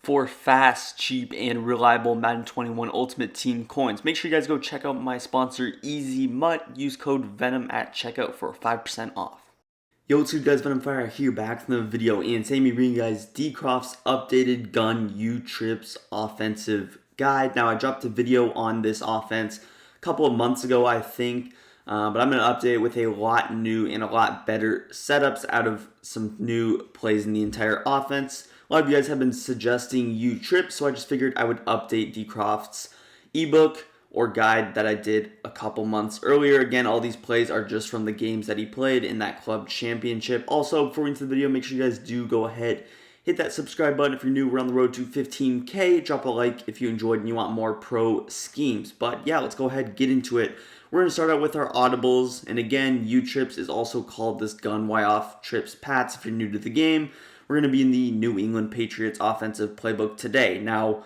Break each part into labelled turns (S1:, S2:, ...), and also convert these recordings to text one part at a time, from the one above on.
S1: for fast, cheap, and reliable Madden 21 Ultimate Team coins. Make sure you guys go check out my sponsor, Easy Mutt. Use code VENM at checkout for 5% off. Yo, what's good guys, Venom Fire here, back from the video, and today I'm bringing you guys Dcroft's updated gun U-Trips offensive guide. Now, I dropped a video on this offense a couple of months ago, I think, but I'm going to update it with a lot new and a lot better setups out of some new plays in the entire offense. A lot of you guys have been suggesting U-Trips, so I just figured I would update Dcroft's ebook or guide that I did a couple months earlier. Again, all these plays are just from the games that he played in that club championship. Also, before we get into the video, make sure you guys do go ahead, hit that subscribe button if you're new. We're on the road to 15K. Drop a like if you enjoyed and you want more pro schemes. But yeah, let's go ahead and get into it. We're going to start out with our audibles. And again, U-Trips is also called this gun Y-off trips Pats if you're new to the game. We're going to be in the New England Patriots offensive playbook today. Now,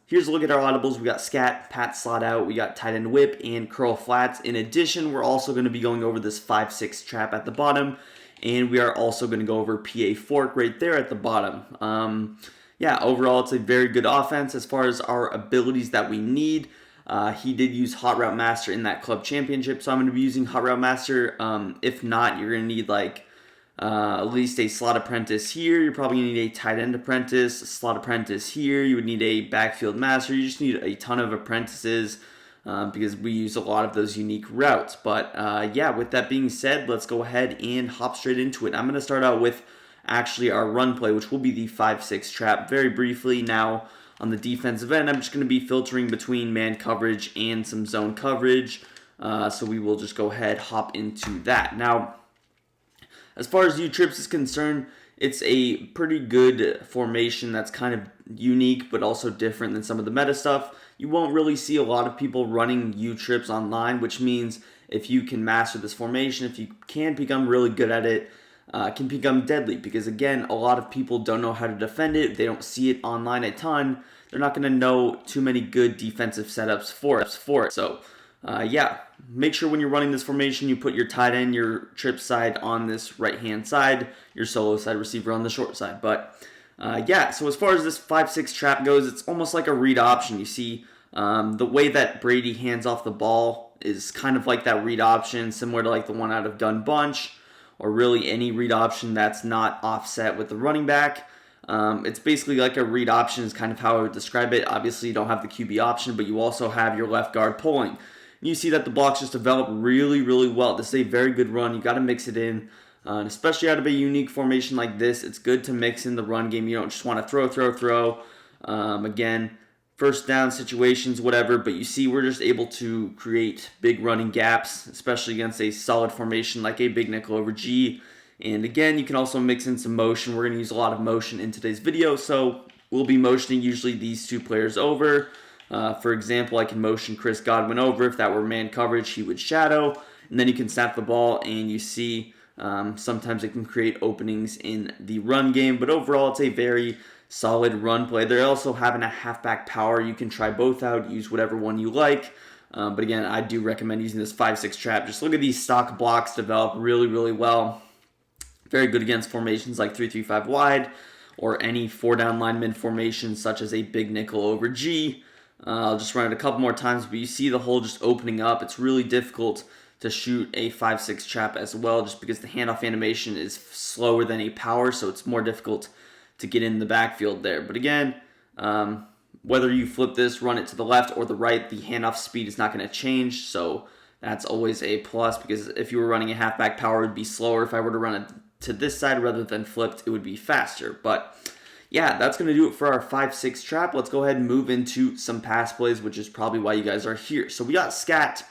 S1: here's a look at our audibles. We got scat, pat, slot out, we got tight end whip, and curl flats. In addition, we're also going to be going over this 5-6 trap at the bottom, and we are also going to go over PA fork right there at the bottom. Yeah, overall, it's a very good offense as far as our abilities that we need. He did use Hot Route Master in that club championship, so I'm going to be using Hot Route Master. If not, you're going to need like at least a slot apprentice here. You're probably going to need a tight end apprentice, a slot apprentice here. You would need a backfield master. You just need a ton of apprentices because we use a lot of those unique routes. But yeah, with that being said, let's go ahead and hop straight into it. I'm going to start out with actually our run play, which will be the 5-6 trap very briefly. Now, on the defensive end, I'm just going to be filtering between man coverage and some zone coverage. So we will just go ahead, hop into that. Now, as far as U-Trips is concerned, it's a pretty good formation that's kind of unique but also different than some of the meta stuff. You won't really see a lot of people running U-Trips online, which means if you can master this formation, if you can become really good at it, it can become deadly because, again, a lot of people don't know how to defend it. They don't see it online a ton. They're not going to know too many good defensive setups for it. So, yeah, make sure when you're running this formation, you put your tight end, your trip side on this right-hand side, your solo side receiver on the short side. But, yeah, so as far as this 5-6 trap goes, it's almost like a read option. You see, the way that Brady hands off the ball is kind of like that read option, similar to like the one out of Gun Bunch, or really any read option that's not offset with the running back. It's basically like a read option is kind of how I would describe it. Obviously, you don't have the QB option, but you also have your left guard pulling. You see that the blocks just develop really, really well. This is a very good run. You got to mix it in, and especially out of a unique formation like this, it's good to mix in the run game. You don't just want to throw. Again, first down situations, whatever, but you see we're just able to create big running gaps, especially against a solid formation like a big nickel over G. And again, you can also mix in some motion. We're going to use a lot of motion in today's video, so we'll be motioning usually these two players over. For example, I can motion Chris Godwin over. If that were man coverage, he would shadow. And then you can snap the ball, and you see sometimes it can create openings in the run game. But overall, it's a very solid run play. They're also having a halfback power. You can try both out, use whatever one you like. But again, I do recommend using this 5-6 trap. Just look at these stock blocks develop really, really well. Very good against formations like 3-3-5 wide or any 4-down lineman formation such as a big nickel over G. I'll just run it a couple more times, but you see the hole just opening up. It's really difficult to shoot a 5-6 trap as well just because the handoff animation is slower than a power, so it's more difficult to get in the backfield there. But again, whether you flip this, run it to the left or the right, the handoff speed is not going to change, so that's always a plus because if you were running a halfback power, it would be slower. If I were to run it to this side rather than flipped, it would be faster. But yeah, that's going to do it for our 5-6 trap. Let's go ahead and move into some pass plays, which is probably why you guys are here. So we got scat.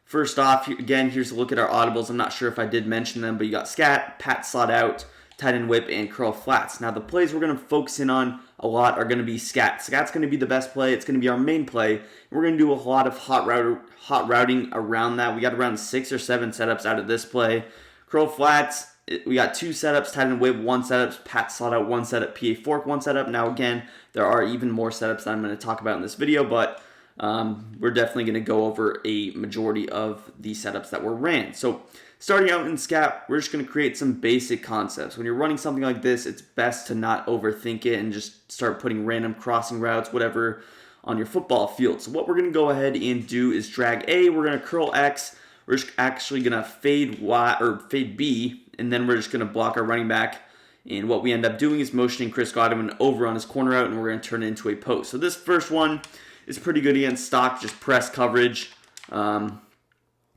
S1: First off, again, here's a look at our audibles. I'm not sure if I did mention them, but you got scat, pat, slot out, tight end whip, and curl flats. Now, the plays we're going to focus in on a lot are going to be scat. Scat's going to be the best play. It's going to be our main play. And we're going to do a lot of hot routing around that. We got around 6 or 7 setups out of this play. Curl flats, we got 2 setups, tight end whip, 1 setup, pat, slot out, 1 setup, PA fork, 1 setup. Now, again, there are even more setups that I'm going to talk about in this video, but we're definitely going to go over a majority of the setups that were ran. So starting out in scat, we're just going to create some basic concepts. When you're running something like this, it's best to not overthink it and just start putting random crossing routes, whatever, on your football field. So what we're going to go ahead and do is drag A, we're going to curl X, we're just actually going to fade Y or fade B, and then we're just going to block our running back. And what we end up doing is motioning Chris Godwin over on his corner route, and we're going to turn it into a post. So this first one is pretty good against stock, just press coverage.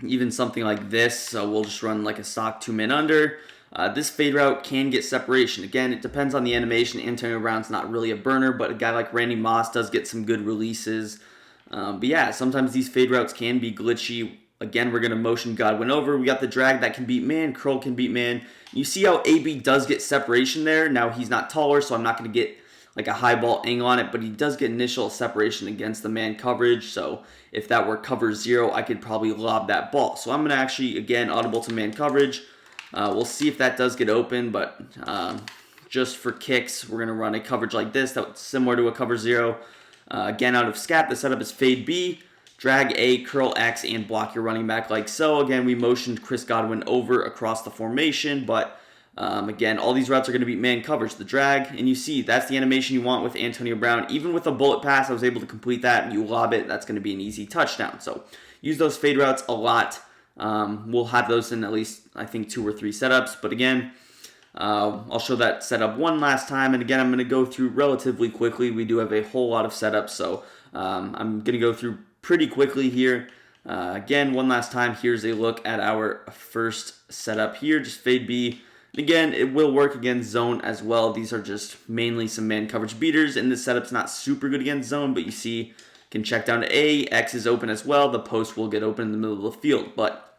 S1: Even something like this, so we'll just run like a stock 2-man under. This fade route can get separation. Again, it depends on the animation. Antonio Brown's not really a burner, but a guy like Randy Moss does get some good releases. But yeah, sometimes these fade routes can be glitchy. Again, we're going to motion Godwin over. We got the drag that can beat man, curl can beat man. You see how AB does get separation there. Now he's not taller, so I'm not going to get like a high ball angle on it, but he does get initial separation against the man coverage. So if that were cover 0, I could probably lob that ball. So I'm going to actually, again, audible to man coverage. We'll see if that does get open, but just for kicks, we're going to run a coverage like this that's similar to a cover 0. Again, out of scat, the setup is fade B, drag A, curl X, and block your running back like so. Again, we motioned Chris Godwin over across the formation, but again, all these routes are going to be man coverage. The drag, and you see, that's the animation you want with Antonio Brown. Even with a bullet pass, I was able to complete that. You lob it, that's going to be an easy touchdown. So use those fade routes a lot. We'll have those in at least, I think, 2 or 3 setups. But again, I'll show that setup one last time. And again, I'm going to go through relatively quickly. We do have a whole lot of setups, so I'm going to go through pretty quickly here. Again, one last time, here's a look at our first setup here. Just fade B. Again, it will work against zone as well. These are just mainly some man coverage beaters, and this setup's not super good against zone, but you see, can check down to A, X is open as well, the post will get open in the middle of the field. But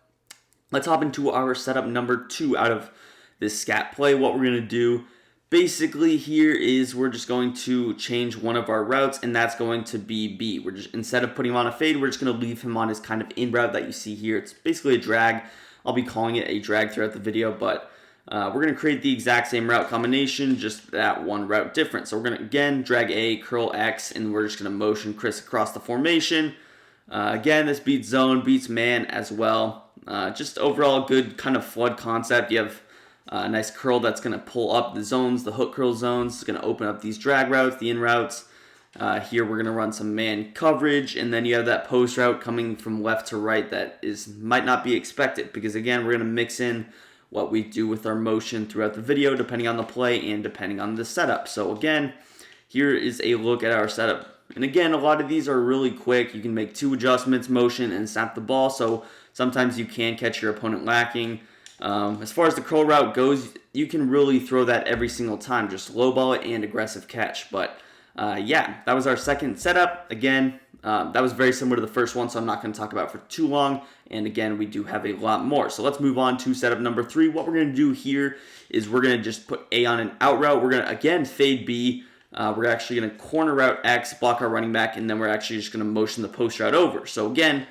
S1: let's hop into our setup number 2 out of this scat play. What we're going to do basically here is we're just going to change one of our routes, and that's going to be B. We're just, instead of putting him on a fade, we're just going to leave him on his kind of in route that you see here. It's basically a drag. I'll be calling it a drag throughout the video, but we're going to create the exact same route combination, just that one route different. So we're going to, again, drag A, curl X, and we're just going to motion Chris across the formation. Again, this beats zone, beats man as well. Just overall good kind of flood concept. You have a nice curl that's going to pull up the zones, the hook curl zones. It's going to open up these drag routes, the in routes. Here we're going to run some man coverage, and then you have that post route coming from left to right that might not be expected, because again, we're going to mix in what we do with our motion throughout the video, depending on the play and depending on the setup. So again, here is a look at our setup. And again, a lot of these are really quick. You can make 2 adjustments, motion, and snap the ball. So sometimes you can catch your opponent lacking. As far as the curl route goes, you can really throw that every single time. Just low ball it and aggressive catch. But yeah, that was our second setup. Again, that was very similar to the first one, so I'm not going to talk about it for too long. And again, we do have a lot more. So let's move on to setup number 3. What we're going to do here is we're going to just put A on an out route. We're going to, again, fade B. We're actually going to corner route X, block our running back, and then we're actually just going to motion the post route over. So again,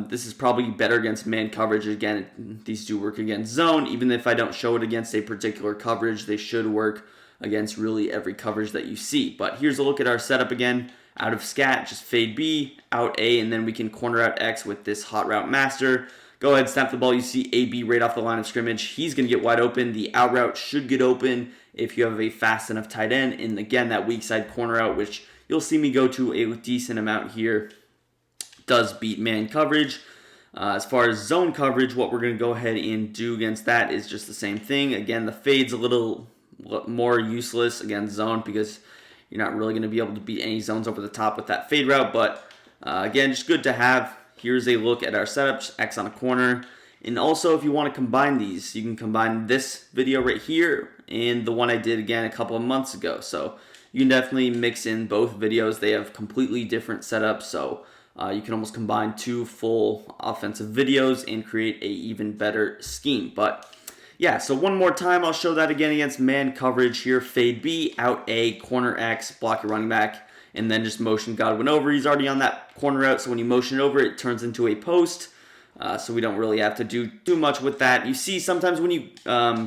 S1: this is probably better against man coverage. Again, these do work against zone. Even if I don't show it against a particular coverage, they should work against really every coverage that you see. But here's a look at our setup again. Out of scat, just fade B, out A, and then we can corner out X with this hot route master. Go ahead, snap the ball. You see AB right off the line of scrimmage. He's going to get wide open. The out route should get open if you have a fast enough tight end. And again, that weak side corner out, which you'll see me go to a decent amount here, does beat man coverage. As far as zone coverage, what we're going to go ahead and do against that is just the same thing. Again, the fade's a little more useless against zone because you're not really going to be able to beat any zones over the top with that fade route. But again, just good to have. Here's a look at our setups, X on a corner. And also, if you want to combine these, you can combine this video right here and the one I did again a couple of months ago. So you can definitely mix in both videos. They have completely different setups. So you can almost combine 2 full offensive videos and create a even better scheme. But yeah, so one more time, I'll show that again against man coverage here. Fade B, out A, corner X, block your running back, and then just motion Godwin over. He's already on that corner out, so when you motion it over, it turns into a post. So we don't really have to do too much with that. You see, sometimes when you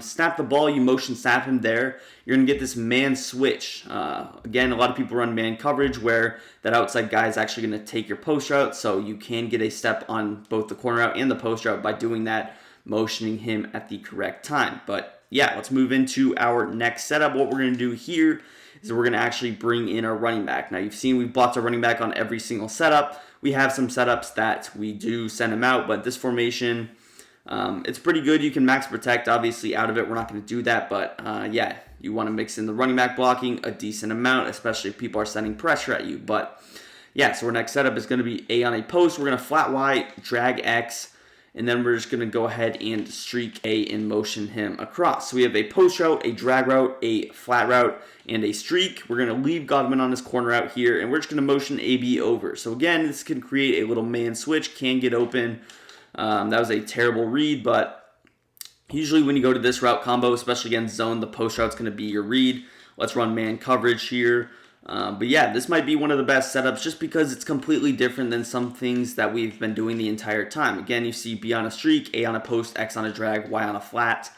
S1: snap the ball, you motion snap him there, you're going to get this man switch. Again, a lot of people run man coverage where that outside guy is actually going to take your post route, so you can get a step on both the corner route and the post route by doing that. motioning him at the correct time. But yeah, let's move into our next setup. What we're going to do here is we're going to actually bring in our running back. Now, you've seen we've blocked our running back on every single setup. We have some setups that we do send him out, but this formation, it's pretty good. You can max protect, obviously, out of it. We're not going to do that, but yeah, you want to mix in the running back blocking a decent amount, especially if people are sending pressure at you. But yeah, so our next setup is going to be A on a post. We're going to flat Y, drag X, and then we're just going to go ahead and streak A and motion him across. So we have a post route, a drag route, a flat route, and a streak. We're going to leave Godwin on his corner out here, and we're just going to motion AB over. So again, this can create a little man switch, can get open. That was a terrible read, but usually when you go to this route combo, especially against zone, the post route's going to be your read. Let's run man coverage here. But yeah, this might be one of the best setups just because it's completely different than some things that we've been doing the entire time. Again, you see B on a streak, A on a post, X on a drag, Y on a flat.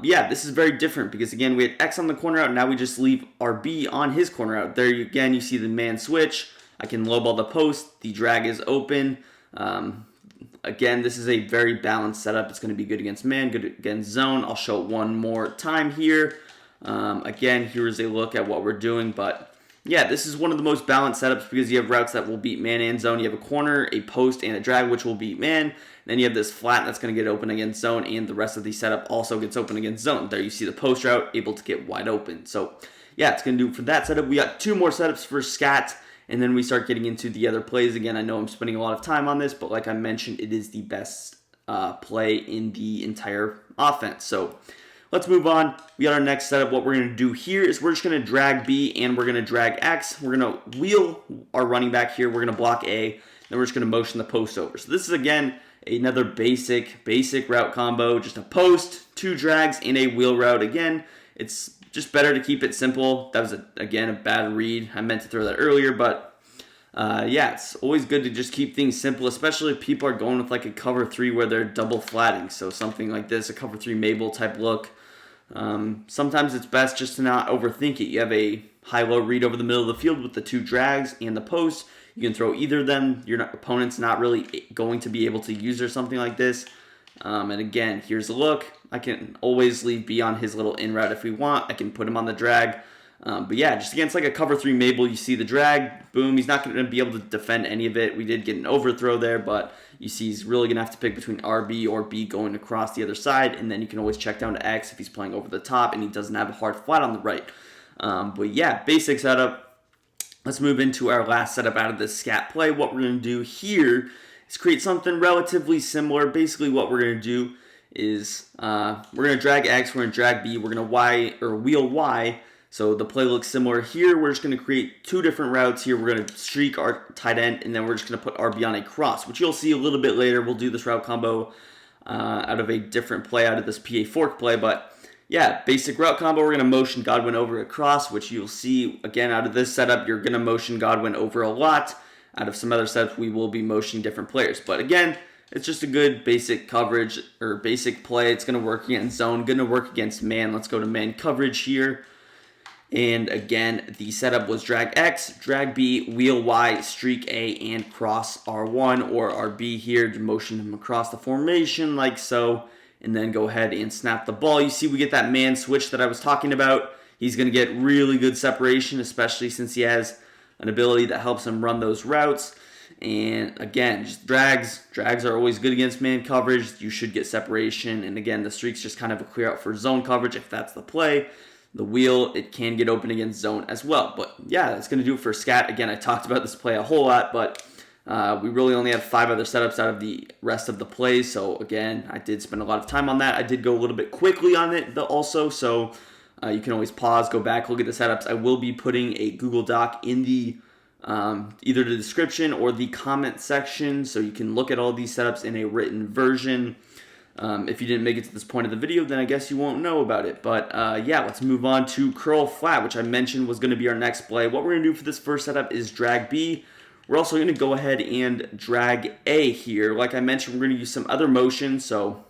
S1: Yeah, this is very different because again, we had X on the corner out, now we just leave our B on his corner out. There again, you see the man switch. I can low ball the post, the drag is open. Again, this is a very balanced setup. It's going to be good against man, good against zone. I'll show it one more time here. Again, here's a look at what we're doing, but yeah, this is one of the most balanced setups because you have routes that will beat man and zone. You have a corner, a post, and a drag, which will beat man. Then you have this flat that's going to get open against zone, and the rest of the setup also gets open against zone. There you see the post route able to get wide open. So yeah, it's going to do it for that setup. We got two more setups for scat, and then we start getting into the other plays. Again, I know I'm spending a lot of time on this, but like I mentioned, it is the best play in the entire offense. So let's move on. We got our next setup. What we're going to do here is we're just going to drag B and we're going to drag X. We're going to wheel our running back here. We're going to block A. Then we're just going to motion the post over. So this is, again, another basic route combo. Just a post, two drags, and a wheel route. Again, it's just better to keep it simple. That was, again, a bad read. I meant to throw that earlier, but yeah, it's always good to just keep things simple, especially if people are going with like a cover 3 where they're double flatting. So something like this, a cover 3 Mabel type look. Sometimes it's best just to not overthink it. You have a high-low read over the middle of the field with the two drags and the post. You can throw either of them. Your opponent's not really going to be able to use or something like this. And again, here's a look. I can always leave B on his little in route if we want. I can put him on the drag. But yeah, just against like a cover 3 Mabel, you see the drag, boom, he's not going to be able to defend any of it. We did get an overthrow there, but you see he's really going to have to pick between RB or B going across the other side, and then you can always check down to X if he's playing over the top and he doesn't have a hard flat on the right. But yeah, basic setup. Let's move into our last setup out of this scat play. What we're going to do here is create something relatively similar. Basically what we're going to do is we're going to drag X, we're going to drag B, we're going to wheel Y. So the play looks similar here. We're just going to create two different routes here. We're going to streak our tight end, and then we're just going to put RB on a cross, which you'll see a little bit later. We'll do this route combo out of a different play, out of this PA fork play. But yeah, basic route combo. We're going to motion Godwin over a cross, which you'll see, again, out of this setup, you're going to motion Godwin over a lot. Out of some other setups, we will be motioning different players. But again, it's just a good basic coverage or basic play. It's going to work against zone, going to work against man. Let's go to man coverage here. And again, the setup was drag X, drag B, wheel Y, streak A, and cross R1 or RB here to motion him across the formation like so. And then go ahead and snap the ball. You see we get that man switch that I was talking about. He's going to get really good separation, especially since he has an ability that helps him run those routes. And again, just drags. Drags are always good against man coverage. You should get separation. And again, the streak's just kind of a clear out for zone coverage if that's the play. The wheel, it can get open against zone as well. But yeah, that's going to do it for scat. Again, I talked about this play a whole lot, but we really only have 5 other setups out of the rest of the plays. So again, I did spend a lot of time on that. I did go a little bit quickly on it also. So you can always pause, go back, look at the setups. I will be putting a Google Doc in the either the description or the comment section. So you can look at all these setups in a written version. If you didn't make it to this point of the video, then I guess you won't know about it. But yeah, let's move on to curl flat, which I mentioned was going to be our next play. What we're going to do for this first setup is drag B. We're also going to go ahead and drag A here. Like I mentioned, we're going to use some other motion. So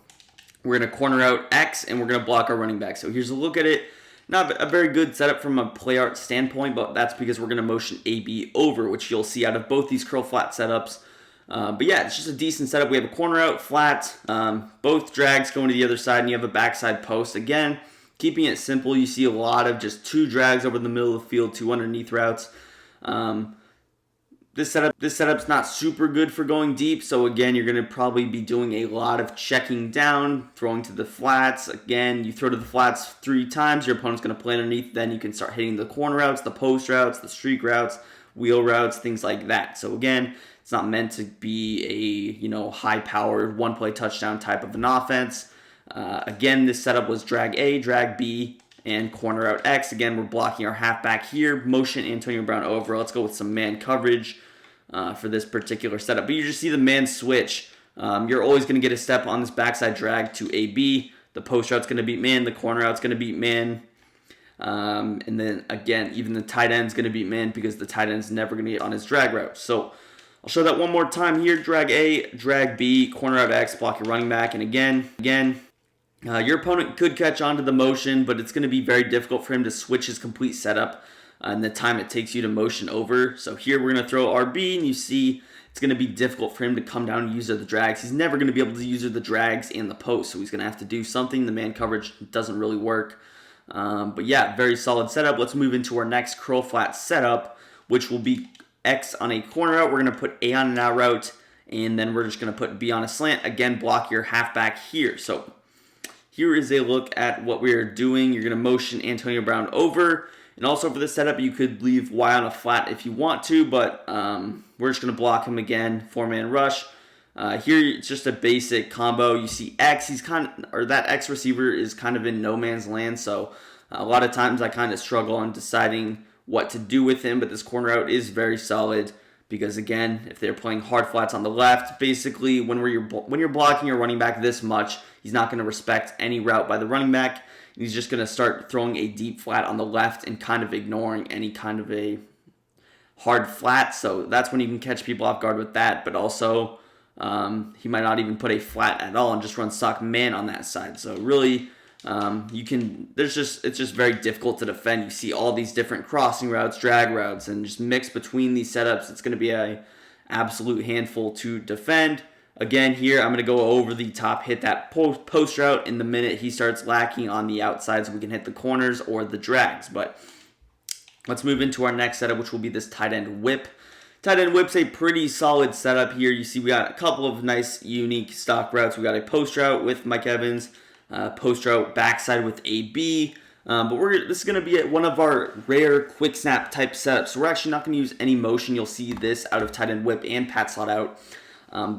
S1: we're going to corner out X, and we're going to block our running back. So here's a look at it. Not a very good setup from a play art standpoint, but that's because we're going to motion AB over, which you'll see out of both these curl flat setups. But yeah, it's just a decent setup. We have a corner out, flat, both drags going to the other side, and you have a backside post. Again, keeping it simple, you see a lot of just 2 drags over the middle of the field, 2 underneath routes. This setup's not super good for going deep, so again, you're going to probably be doing a lot of checking down, throwing to the flats. Again, you throw to the flats 3 times, your opponent's going to play underneath, then you can start hitting the corner routes, the post routes, the streak routes, wheel routes, things like that. So again, it's not meant to be a high-powered one-play touchdown type of an offense. Again, this setup was drag A, drag B, and corner out X. Again, we're blocking our halfback here. Motion Antonio Brown over. Let's go with some man coverage for this particular setup. But you just see the man switch. You're always going to get a step on this backside drag to AB. The post route's going to beat man. The corner out's going to beat man. And then, again, even the tight end's going to beat man because the tight end's never going to get on his drag route. So I'll show that one more time here. Drag A, drag B, corner out X, block your running back. And again, your opponent could catch on to the motion, but it's going to be very difficult for him to switch his complete setup in the time it takes you to motion over. So here we're going to throw RB, and you see it's going to be difficult for him to come down and use the drags. He's never going to be able to use the drags and the post, so he's going to have to do something. The man coverage doesn't really work. But yeah, very solid setup. Let's move into our next curl flat setup, which will be X on a corner out. We're going to put A on an out route, and then we're just going to put B on a slant. Again, block your halfback here. So here is a look at what we are doing. You're going to motion Antonio Brown over. And also for this setup, you could leave Y on a flat if you want to, but we're just going to block him again, 4-man rush. Here, it's just a basic combo. You see X, that X receiver is kind of in no man's land, so a lot of times I kind of struggle on deciding what to do with him, but this corner out is very solid because, again, if they're playing hard flats on the left, basically when you're blocking your running back this much, he's not going to respect any route by the running back. He's just going to start throwing a deep flat on the left and kind of ignoring any kind of a hard flat. So that's when you can catch people off guard with that. But also, he might not even put a flat at all and just run sock man on that side. So really, it's just very difficult to defend. You see all these different crossing routes, drag routes, and just mix between these setups. It's going to be an absolute handful to defend. Again, here, I'm going to go over the top, hit that post route in the minute he starts lacking on the outside so we can hit the corners or the drags. But let's move into our next setup, which will be this tight end whip. Tight end whip's a pretty solid setup here. You see we got a couple of nice, unique stock routes. We got a post route with Mike Evans, post route backside with AB. But this is going to be one of our rare quick snap type setups. So we're actually not going to use any motion. You'll see this out of tight end whip and pat slot out.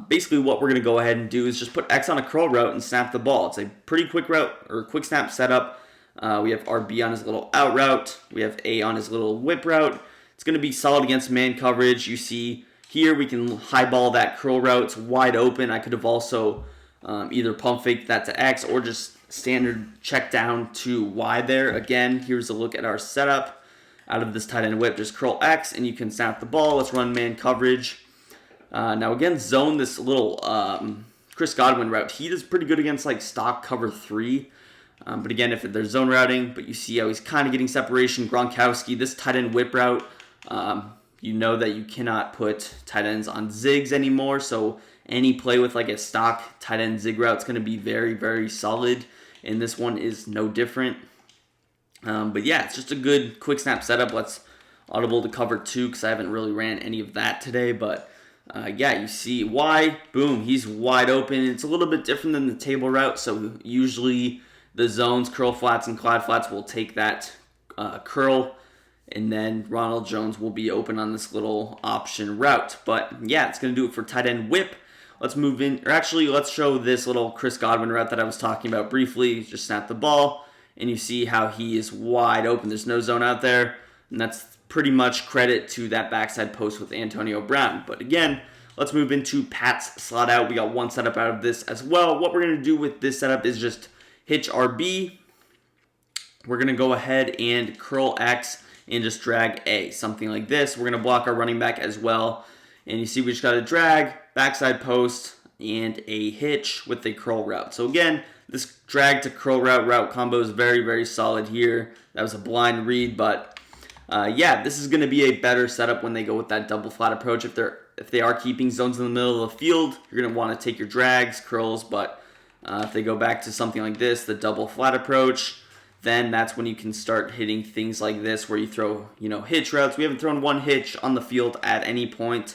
S1: Basically what we're going to go ahead and do is just put X on a curl route and snap the ball. It's a pretty quick route or quick snap setup. We have RB on his little out route. We have A on his little whip route. It's going to be solid against man coverage. You see here we can highball that curl route. It's wide open. I could have also either pump fake that to X or just standard check down to Y there. Again, here's a look at our setup. Out of this tight end whip, just curl X and you can snap the ball. Let's run man coverage. Now again, zone this little Chris Godwin route. He does pretty good against like stock cover 3. But again, if there's zone routing, but you see how he's kind of getting separation. Gronkowski, this tight end whip route, you know that you cannot put tight ends on zigs anymore. So any play with like a stock tight end zig route is going to be very, very solid. And this one is no different. But yeah, it's just a good quick snap setup. Let's audible to cover 2 because I haven't really ran any of that today. But yeah, you see Y, boom, he's wide open. It's a little bit different than the table route. So usually the zones, curl flats, and cloud flats will take that curl. And then Ronald Jones will be open on this little option route. But yeah, it's going to do it for tight end whip. Let's move in, or actually let's show this little Chris Godwin route that I was talking about briefly. Just snap the ball, and you see how he is wide open. There's no zone out there, and that's pretty much credit to that backside post with Antonio Brown. But again, let's move into Pat's slot out. We got one setup out of this as well. What we're going to do with this setup is just hitch RB. We're going to go ahead and curl X and just drag A, something like this. We're going to block our running back as well. And you see we just got a drag, backside post, and a hitch with a curl route. So again, this drag to curl route combo is very, very solid here. That was a blind read, but yeah, this is going to be a better setup when they go with that double flat approach. If they're if they are keeping zones in the middle of the field, you're going to want to take your drags, curls, but if they go back to something like this, the double flat approach, then that's when you can start hitting things like this where you throw, hitch routes. We haven't thrown one hitch on the field at any point,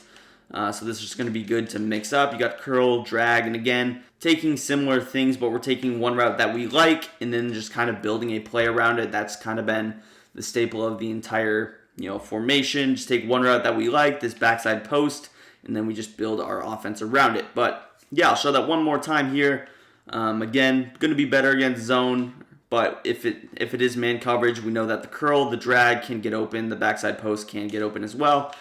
S1: so this is just going to be good to mix up. You got curl, drag, and again, taking similar things, but we're taking one route that we like and then just kind of building a play around it. That's kind of been the staple of the entire, formation. Just take one route that we like, this backside post, and then we just build our offense around it. But yeah, I'll show that one more time here. Again, going to be better against zone, but if it is man coverage, we know that the curl, the drag can get open, the backside post can get open as well.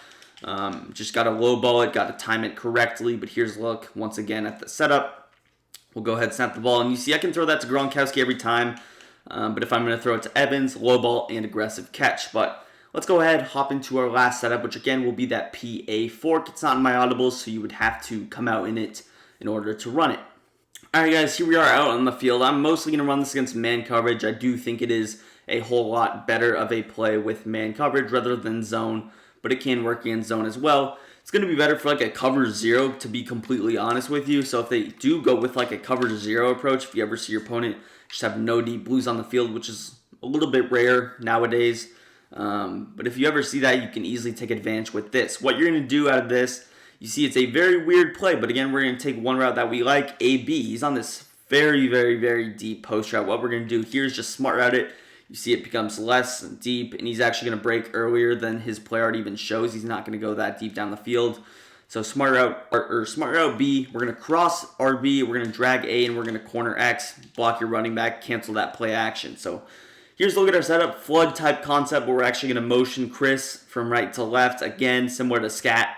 S1: Just got to low ball it, got to time it correctly. But here's a look once again at the setup. We'll go ahead and snap the ball, and you see I can throw that to Gronkowski every time. But if I'm going to throw it to Evans, low ball and aggressive catch. But let's go ahead, hop into our last setup, which again will be that PA fork. It's not in my Audibles, so you would have to come out in it in order to run it. Alright guys, here we are out on the field. I'm mostly going to run this against man coverage. I do think it is a whole lot better of a play with man coverage rather than zone, but it can work in zone as well. It's going to be better for like a cover 0, to be completely honest with you. So if they do go with like a cover 0 approach, if you ever see your opponent just have no deep blues on the field, which is a little bit rare nowadays, but if you ever see that, you can easily take advantage with this. What you're going to do out of this, you see it's a very weird play, but again, we're going to take one route that we like, AB. He's on this very, very, very deep post route. What we're going to do here is just smart route it. You see it becomes less deep, and he's actually going to break earlier than his play art even shows. He's not going to go that deep down the field. So smart route B, we're going to cross RB, we're going to drag A, and we're going to corner X, block your running back, cancel that play action. So here's a look at our setup, flood type concept, where we're actually going to motion Chris from right to left, again, similar to scat.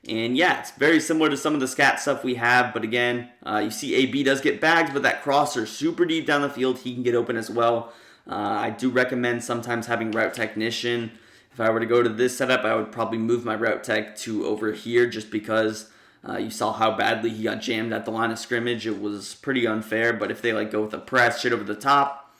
S1: And yeah, it's very similar to some of the scat stuff we have, but again, you see AB does get bagged, but that crosser super deep down the field, he can get open as well. I do recommend sometimes having route technician. If I were to go to this setup, I would probably move my route tech to over here just because you saw how badly he got jammed at the line of scrimmage. It was pretty unfair, but if they go with a press straight over the top,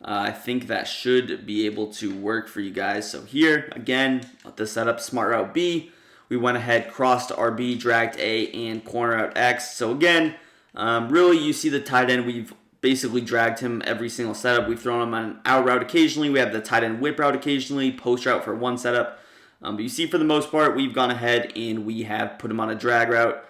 S1: I think that should be able to work for you guys. So here, again, the setup, smart route B. We went ahead, crossed RB, dragged A, and corner out X. So again, really you see the tight end. We've basically dragged him every single setup. We've thrown him on an out route occasionally. We have the tight end whip route occasionally, post route for one setup. But you see for the most part, we've gone ahead and we have put him on a drag route.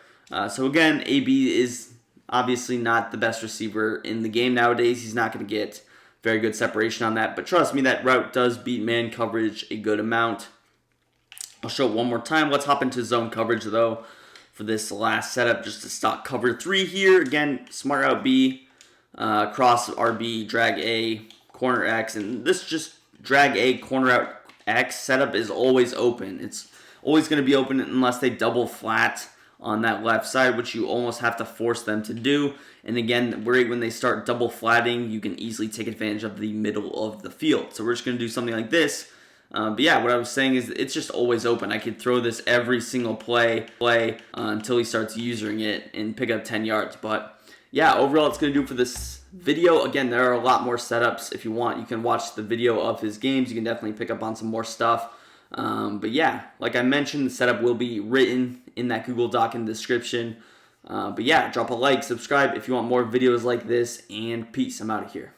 S1: So again, AB is obviously not the best receiver in the game nowadays. He's not going to get very good separation on that. But trust me, that route does beat man coverage a good amount. I'll show it one more time. Let's hop into zone coverage, though, for this last setup, just to stock cover 3 here. Again, smart route B, cross RB, drag A, corner X, and this just drag A, corner out X setup is always open. It's always going to be open unless they double flat on that left side, which you almost have to force them to do. And again, when they start double flatting, you can easily take advantage of the middle of the field. So we're just going to do something like this. But yeah, what I was saying is it's just always open. I could throw this every single play until he starts using it and pick up 10 yards. But yeah, overall, it's going to do for this video. Again, there are a lot more setups. If you want, you can watch the video of his games. You can definitely pick up on some more stuff. But yeah, like I mentioned, the setup will be written in that Google Doc in the description. But yeah, drop a like, subscribe if you want more videos like this, and peace. I'm out of here.